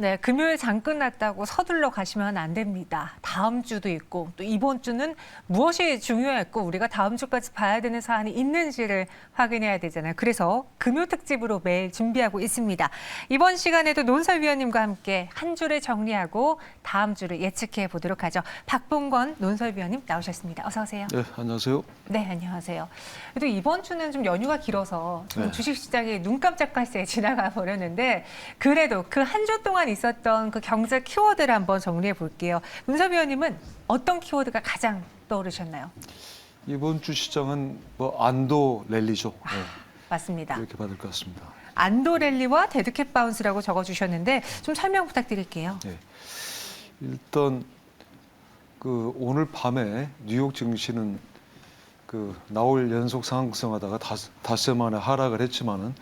네, 금요일 장 끝났다고 서둘러 가시면 안 됩니다. 다음 주도 있고 또 이번 주는 무엇이 중요했고 우리가 다음 주까지 봐야 되는 사안이 있는지를 확인해야 되잖아요. 그래서 금요 특집으로 매일 준비하고 있습니다. 이번 시간에도 논설위원님과 함께 한 주를 정리하고 다음 주를 예측해 보도록 하죠. 박봉건 논설위원님 나오셨습니다. 어서 오세요. 네, 안녕하세요. 네, 안녕하세요. 그래도 이번 주는 좀 연휴가 길어서 좀 주식시장이 눈 깜짝할 새에 지나가 버렸는데 그래도 그 한 주 동안 있었던 그 경제 키워드를 한번 정리해 볼게요. 문섭위원님은 어떤 키워드가 가장 떠오르셨나요? 이번 주 시장은 뭐 안도 랠리죠. 네, 맞습니다. 이렇게 받을 것 같습니다. 안도 랠리와 데드캣 바운스라고 적어주셨는데 좀 설명 부탁드릴게요. 네, 일단 그 오늘 밤에 뉴욕 증시는 그 나올 연속 상승하다가 닷새 만에 하락을 했지만은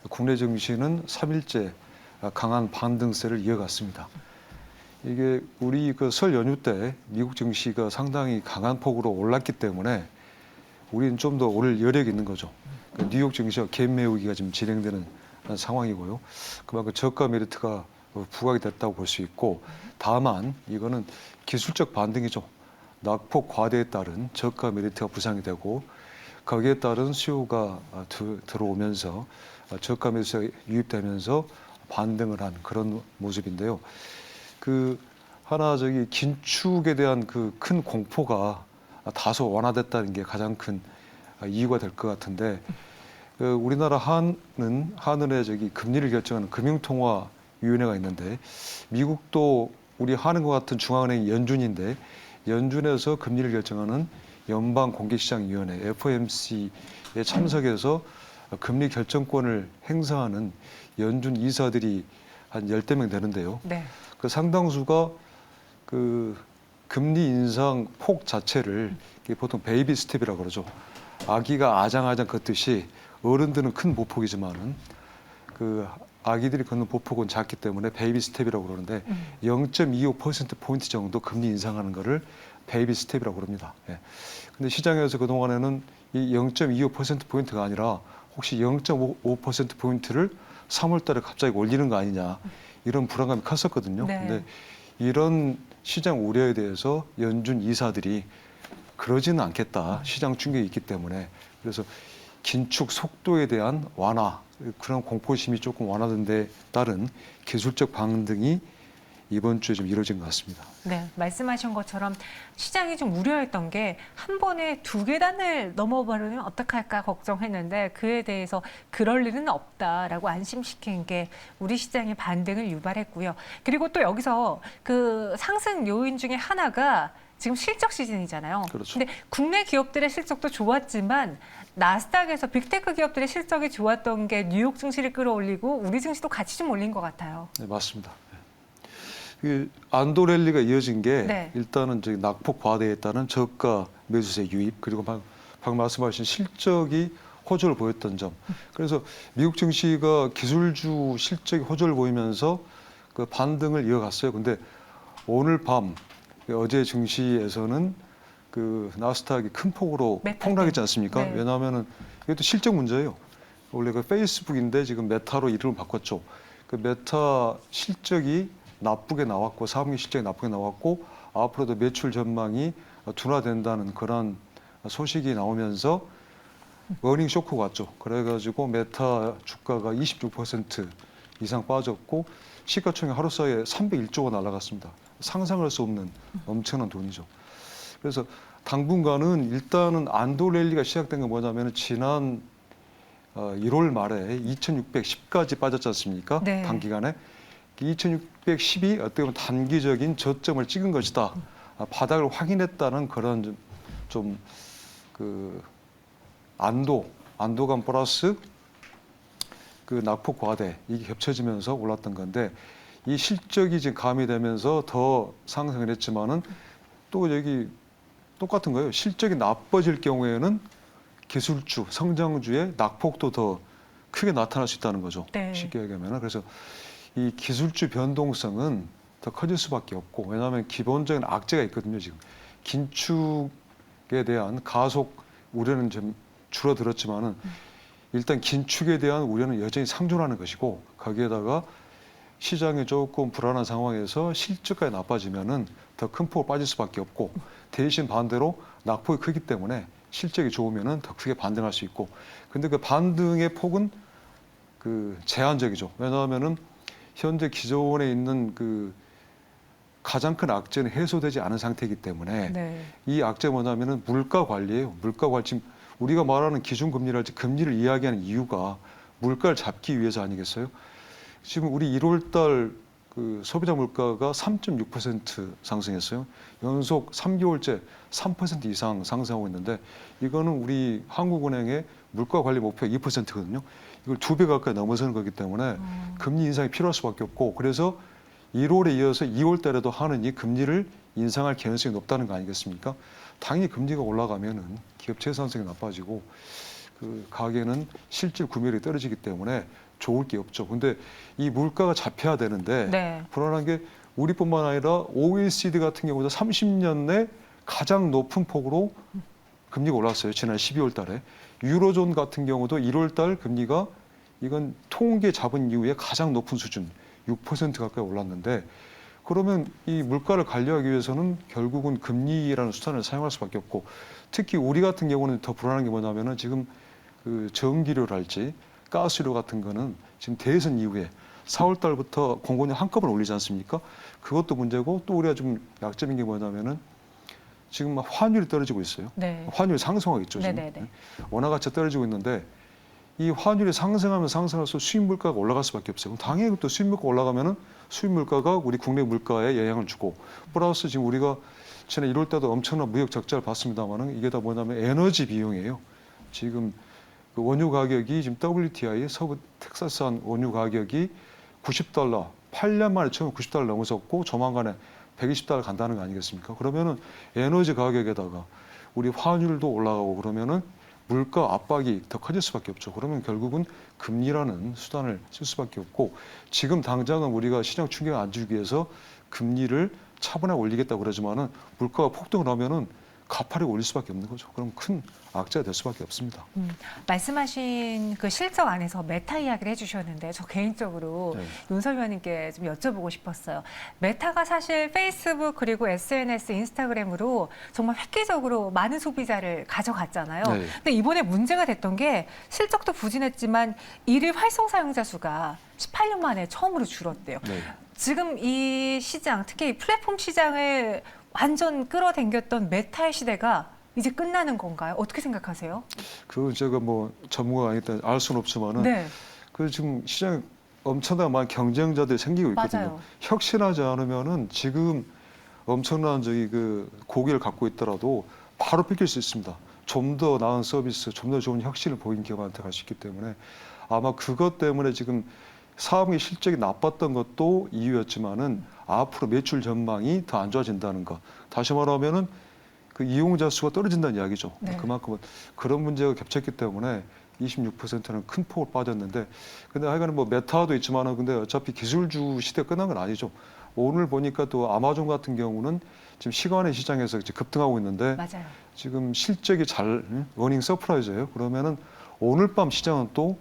국내 증시는 3일째 강한 반등세를 이어갔습니다. 이게 우리 그 설 연휴 때 미국 증시가 상당히 강한 폭으로 올랐기 때문에 우리는 좀 더 오를 여력이 있는 거죠. 그 뉴욕 증시와 갭 메우기가 지금 진행되는 상황이고요. 그만큼 저가 메리트가 부각이 됐다고 볼 수 있고, 다만 이거는 기술적 반등이죠. 낙폭 과대에 따른 저가 메리트가 부상이 되고 거기에 따른 수요가 들어오면서 저가 매수가 유입되면서 반등을 한 그런 모습인데요. 그 하나 긴축에 대한 그 큰 공포가 다소 완화됐다는 게 가장 큰 이유가 될 것 같은데, 우리나라 한은의 금리를 결정하는 금융통화위원회가 있는데, 미국도 우리 한은과 같은 중앙은행 연준인데 연준에서 금리를 결정하는 연방공개시장위원회 FOMC에 참석해서 금리 결정권을 행사하는 연준 이사들이 한 10대 명 되는데요. 네. 그 상당수가 그 금리 인상 폭 자체를 보통 베이비 스텝이라고 그러죠. 아기가 아장아장 걷듯이 어른들은 큰 보폭이지만은 그 아기들이 걷는 보폭은 작기 때문에 베이비 스텝이라고 그러는데 0.25%포인트 정도 금리 인상하는 거를 베이비 스텝이라고 그럽니다. 예. 근데 시장에서 그동안에는 이 0.25%포인트가 아니라 혹시 0.5%포인트를 3월 달에 갑자기 올리는 거 아니냐, 이런 불안감이 컸었거든요. 네. 근데 이런 시장 우려에 대해서 연준 이사들이 그러지는 않겠다. 시장 충격이 있기 때문에. 그래서 긴축 속도에 대한 완화, 그런 공포심이 조금 완화된 데 따른 기술적 반등이 이번 주에 좀 이루어진 것 같습니다. 네, 말씀하신 것처럼 시장이 좀 우려했던 게 한 번에 두 계단을 넘어버리면 어떡할까 걱정했는데 그에 대해서 그럴 일은 없다라고 안심시킨 게 우리 시장의 반등을 유발했고요. 그리고 또 여기서 그 상승 요인 중에 하나가 지금 실적 시즌이잖아요. 그렇죠. 근데 국내 기업들의 실적도 좋았지만 나스닥에서 빅테크 기업들의 실적이 좋았던 게 뉴욕 증시를 끌어올리고 우리 증시도 같이 좀 올린 것 같아요. 네, 맞습니다. 그 안도 랠리가 이어진 게 네. 일단은 낙폭 과대에 따른 저가 매수세 유입, 그리고 방금 말씀하신 실적이 호조를 보였던 점. 그래서 미국 증시가 기술주 실적이 호조를 보이면서 그 반등을 이어갔어요. 근데 오늘 밤 어제 증시에서는 그 나스닥이 큰 폭으로 폭락했지 않습니까? 네. 왜냐하면은 이것도 실적 문제예요. 원래 그 페이스북인데 지금 메타로 이름을 바꿨죠. 그 메타 실적이 나쁘게 나왔고, 사분기 실적이 나쁘게 나왔고, 앞으로도 매출 전망이 둔화된다는 그런 소식이 나오면서 어닝 쇼크가 왔죠. 그래가지고 메타 주가가 26% 이상 빠졌고 시가총액 하루 사이에 301조 원 날아갔습니다. 상상할 수 없는 엄청난 돈이죠. 그래서 당분간은 일단은 안도 랠리가 시작된 건 뭐냐면 지난 1월 말에 2610까지 빠졌지 않습니까? 네. 단기간에. 2610이 어떻게 보면 단기적인 저점을 찍은 것이다. 바닥을 확인했다는 그런 좀 그 안도감 플러스 그 낙폭 과대, 이게 겹쳐지면서 올랐던 건데, 이 실적이 지금 가미되면서 더 상승을 했지만은 또 여기 똑같은 거예요. 실적이 나빠질 경우에는 기술주, 성장주의 낙폭도 더 크게 나타날 수 있다는 거죠. 네. 쉽게 얘기하면. 그래서 이 기술주 변동성은 더 커질 수밖에 없고, 왜냐하면 기본적인 악재가 있거든요. 지금 긴축에 대한 가속 우려는 좀 줄어들었지만은 일단 긴축에 대한 우려는 여전히 상존하는 것이고, 거기에다가 시장이 조금 불안한 상황에서 실적까지 나빠지면은 더 큰 폭으로 빠질 수밖에 없고, 대신 반대로 낙폭이 크기 때문에 실적이 좋으면은 더 크게 반등할 수 있고, 근데 그 반등의 폭은 제한적이죠. 왜냐하면은 현재 기존에 있는 가장 큰 악재는 해소되지 않은 상태이기 때문에 네. 이 악재 뭐냐면은 물가 관리예요. 물가 관리. 지금 우리가 말하는 기준금리랄지 금리를 이야기하는 이유가 물가를 잡기 위해서 아니겠어요? 지금 우리 1월 달 소비자 물가가 3.6% 상승했어요. 연속 3개월째 3% 이상 상승하고 있는데, 이거는 우리 한국은행의 물가 관리 목표 2%거든요. 이걸 2배 가까이 넘어서는 거기 때문에 금리 인상이 필요할 수밖에 없고, 그래서 1월에 이어서 2월 달에도 하느니 금리를 인상할 개연성이 높다는 거 아니겠습니까? 당연히 금리가 올라가면은 기업 채산성이 나빠지고 가게는 실질 구매력이 떨어지기 때문에 좋을 게 없죠. 근데 이 물가가 잡혀야 되는데 네. 불안한 게 우리뿐만 아니라 OECD 같은 경우도 30년 내 가장 높은 폭으로 금리가 올랐어요. 지난 12월 달에. 유로존 같은 경우도 1월 달 금리가 이건 통계 잡은 이후에 가장 높은 수준 6% 가까이 올랐는데, 그러면 이 물가를 관리하기 위해서는 결국은 금리라는 수단을 사용할 수밖에 없고, 특히 우리 같은 경우는 더 불안한 게 뭐냐면은 지금 전기료랄지 가스료 같은 거는 지금 대선 이후에 4월 달부터 공급량 한꺼번에 올리지 않습니까? 그것도 문제고, 또 우리가 좀 약점인 게 뭐냐면은 지금 막 환율이 떨어지고 있어요. 네. 환율이 상승하고 있죠. 지금. 네네네. 원화 가치가 떨어지고 있는데, 이 환율이 상승하면 상승할수록 수입 물가가 올라갈 수밖에 없어요. 그럼 당연히 또 수입 물가 올라가면은 수입 물가가 우리 국내 물가에 영향을 주고, 플러스 지금 우리가 지난 1월 때도 엄청난 무역 적자를 봤습니다만은 이게 다 뭐냐면 에너지 비용이에요. 지금 원유 가격이 지금 WTI 서부 텍사스산 원유 가격이 $90, 8년 만에 처음 $90 넘어섰고 조만간에 $120 간다는 거 아니겠습니까? 그러면은 에너지 가격에다가 우리 환율도 올라가고 그러면은 물가 압박이 더 커질 수밖에 없죠. 그러면 결국은 금리라는 수단을 쓸 수밖에 없고, 지금 당장은 우리가 시장 충격을 안 주기 위해서 금리를 차분하게 올리겠다고 그러지만은 물가가 폭등을 하면은 가파르게 올릴 수밖에 없는 거죠. 그럼 큰 악재가 될 수밖에 없습니다. 말씀하신 그 실적 안에서 메타 이야기를 해주셨는데, 저 개인적으로 네. 윤석 의원님께 좀 여쭤보고 싶었어요. 메타가 사실 페이스북 그리고 SNS, 인스타그램으로 정말 획기적으로 많은 소비자를 가져갔잖아요. 네. 근데 이번에 문제가 됐던 게 실적도 부진했지만 일일 활성 사용자 수가 18년 만에 처음으로 줄었대요. 네. 지금 이 시장, 특히 이 플랫폼 시장을 완전 끌어당겼던 메타의 시대가 이제 끝나는 건가요? 어떻게 생각하세요? 그 제가 뭐 전문가가 아니기 때문에 알 수는 없지만은 네, 지금 시장에 엄청난 많은 경쟁자들이 생기고 있거든요. 맞아요. 혁신하지 않으면은 지금 엄청난 고기를 갖고 있더라도 바로 뺏길 수 있습니다. 좀 더 나은 서비스, 좀 더 좋은 혁신을 보인 기업한테 갈 수 있기 때문에 아마 그것 때문에 지금 사업의 실적이 나빴던 것도 이유였지만은 앞으로 매출 전망이 더 안 좋아진다는 것. 다시 말하면은 이용자 수가 떨어진다는 이야기죠. 네. 그만큼은 그런 문제가 겹쳤기 때문에 26%는 큰 폭으로 빠졌는데, 근데 하여간 뭐 메타도 있지만은 근데 어차피 기술주 시대가 끝난 건 아니죠. 오늘 보니까 또 아마존 같은 경우는 지금 시간의 시장에서 이제 급등하고 있는데, 맞아요. 지금 실적이 워닝 서프라이즈예요. 그러면은 오늘 밤 시장은 또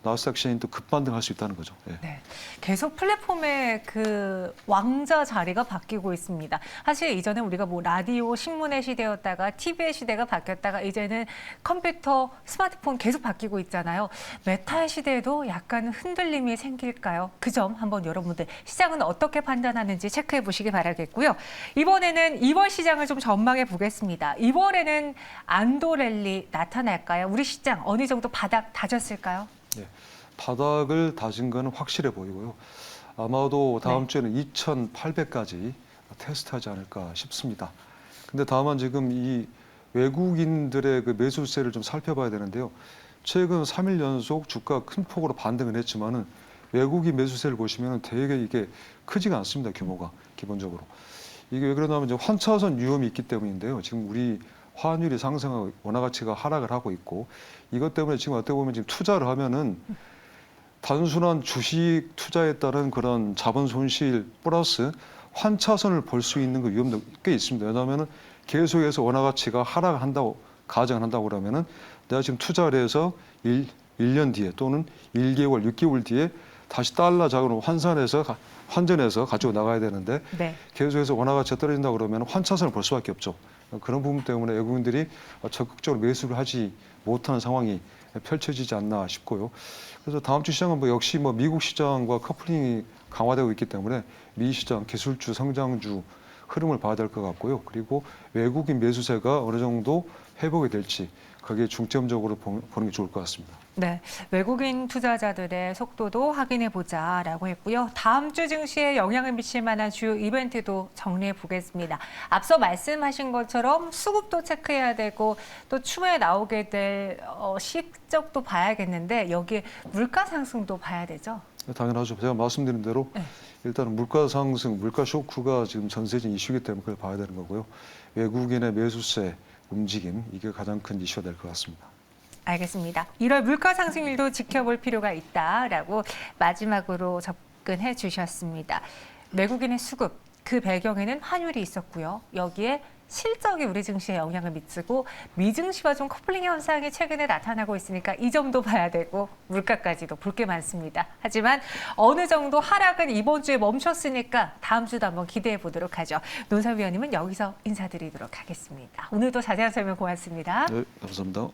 나스닥 시장이 또 급반등할 수 있다는 거죠. 예. 네, 계속 플랫폼의 그 왕자 자리가 바뀌고 있습니다. 사실 이전에 우리가 뭐 라디오, 신문의 시대였다가 TV의 시대가 바뀌었다가 이제는 컴퓨터, 스마트폰 계속 바뀌고 있잖아요. 메타의 시대에도 약간 흔들림이 생길까요? 그 점 한번 여러분들 시장은 어떻게 판단하는지 체크해 보시기 바라겠고요. 이번에는 2월 시장을 좀 전망해 보겠습니다. 2월에는 안도 랠리 나타날까요? 우리 시장 어느 정도 바닥 다졌을까요? 예, 바닥을 다진 거는 확실해 보이고요. 아마도 다음 주에는 2,800까지 테스트하지 않을까 싶습니다. 근데 다만 지금 이 외국인들의 매수세를 좀 살펴봐야 되는데요. 최근 3일 연속 주가 큰 폭으로 반등을 했지만은 외국인 매수세를 보시면 되게 이게 크지가 않습니다. 규모가 기본적으로. 이게 왜 그러냐면 이제 환차선 위험이 있기 때문인데요. 지금 우리 환율이 상승하고 원화 가치가 하락을 하고 있고, 이것 때문에 지금 어떻게 보면 지금 투자를 하면은 단순한 주식 투자에 따른 그런 자본 손실 플러스 환차선을 볼 수 있는 그 위험도 꽤 있습니다. 왜냐하면은 계속해서 원화 가치가 하락한다고 가정을 한다고 그러면은 내가 지금 투자를 해서 1년 뒤에 또는 1개월, 6개월 뒤에 다시 달러 자금을 환전해서 가지고 나가야 되는데 네. 계속해서 원화 가치가 떨어진다 그러면 환차선을 볼 수밖에 없죠. 그런 부분 때문에 외국인들이 적극적으로 매수를 하지 못하는 상황이 펼쳐지지 않나 싶고요. 그래서 다음 주 시장은 역시 미국 시장과 커플링이 강화되고 있기 때문에 미 시장 기술주, 성장주 흐름을 봐야 될 것 같고요. 그리고 외국인 매수세가 어느 정도 회복이 될지 거기에 중점적으로 보는 게 좋을 것 같습니다. 네, 외국인 투자자들의 속도도 확인해 보자라고 했고요. 다음 주 증시에 영향을 미칠 만한 주요 이벤트도 정리해 보겠습니다. 앞서 말씀하신 것처럼 수급도 체크해야 되고 또 추후에 나오게 될 실적도 봐야겠는데 여기에 물가 상승도 봐야 되죠. 당연하죠. 제가 말씀드린 대로 네. 일단은 물가 상승, 물가 쇼크가 지금 전세적인 이슈이기 때문에 그걸 봐야 되는 거고요. 외국인의 매수세 움직임, 이게 가장 큰 이슈가 될 것 같습니다. 알겠습니다. 1월 물가 상승률도 지켜볼 필요가 있다라고 마지막으로 접근해 주셨습니다. 외국인의 수급, 그 배경에는 환율이 있었고요. 여기에 실적이 우리 증시에 영향을 미치고 미증시와 좀 커플링 현상이 최근에 나타나고 있으니까 이 점도 봐야 되고 물가까지도 볼 게 많습니다. 하지만 어느 정도 하락은 이번 주에 멈췄으니까 다음 주도 한번 기대해 보도록 하죠. 논설위원님은 여기서 인사드리도록 하겠습니다. 오늘도 자세한 설명 고맙습니다. 네, 감사합니다.